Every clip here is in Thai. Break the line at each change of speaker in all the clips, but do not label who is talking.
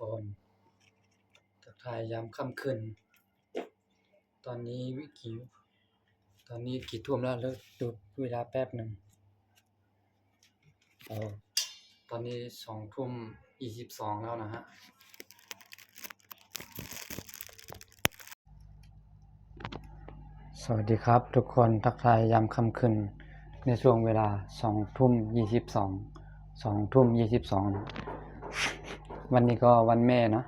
คนทักทายยามค่ำคืนตอนนี้กี่ทุ่มแล้วดูเวลาแป๊บหนึ่งตอนนี้20:22แล้วนะฮะสวัสดีครับทุกคนทักทายยามค่ำคืนในช่วงเวลา20:22วันนี้ก็วันแม่เนาะ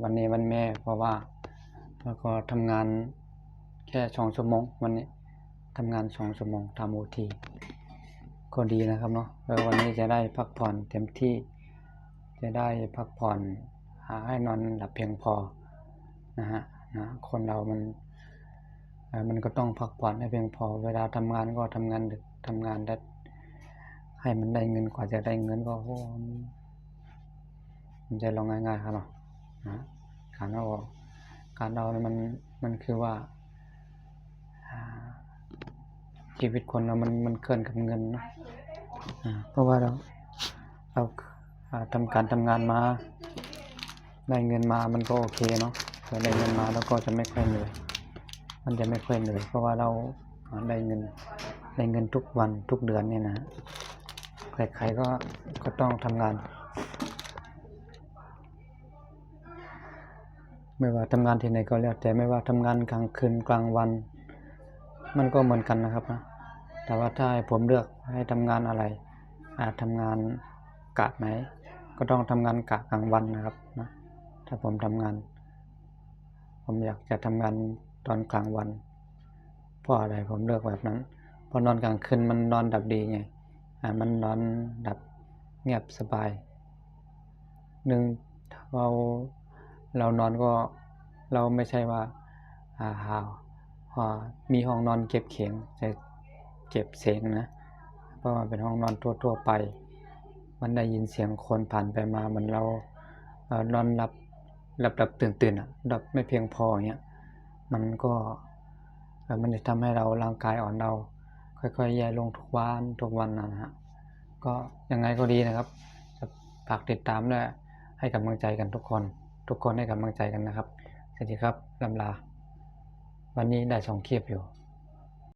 วันนี้วันแม่เพราะว่าแล้วก็ทำงานแค่2 ชั่วโมงวันนี้ทำงาน2 ชั่วโมงทำ OT ก็ดีนะครับเนาะวันนี้จะได้พักผ่อนเต็มที่จะได้พักผ่อนให้นอนหลับเพียงพอนะฮะคนเรามันก็ต้องพักผ่อนให้เพียงพอเวลาทำงานก็ทำงานดึกทำงานได้ให้มันได้เงินกว่าจะได้เงินก็มันจะลงง่ายๆครับเนาะการเอามันคือว่าชีวิตคนเรามันเคลื่อนกับเงินเนาะเพราะว่าเราทำงานมาได้เงินมามันก็โอเคเนาะได้เงินมาแล้วก็จะไม่ค่อยเหนื่อยมันจะไม่ค่อยเหนื่อยเพราะว่าเราได้เงินทุกวันทุกเดือนเนี่ยนะใครๆก็ต้องทำงานไม่ว่าทำงานที่ไหนก็แล้วแต่ไม่ว่าทำงานกลางคืนกลางวันมันก็เหมือนกันนะครับนะแต่ว่าถ้าให้ผมเลือกให้ทำงานอะไรทำงานกะไหนก็ต้องทำงานกะกลางวันนะครับนะถ้าผมทำงานผมอยากจะทำงานตอนกลางวันเพราะอะไรผมเลือกแบบนั้นเพราะนอนกลางคืนมันนอนดับดีไงมันนอนดับเงียบสบายเรานอนก็เราไม่ใช่ว่ามีห้องนอนเก็บเสียงจะเก็บเสียงนะเพราะว่าเป็นห้องนอนทั่วไปมันได้ยินเสียงคนผ่านไปมาเหมือนเรานอนหลับตื่นหลับไม่เพียงพออย่างเงี้ยมันจะทำให้เราร่างกายอ่อนเราค่อยๆแย่ลงทุกวันนะฮะก็ยังไงก็ดีนะครับฝากติดตามด้วยให้กำลังใจกันทุกคนให้กำลังใจกันนะครับสวัสดีครับลำลาวันนี้ได้2 คลิปอยู่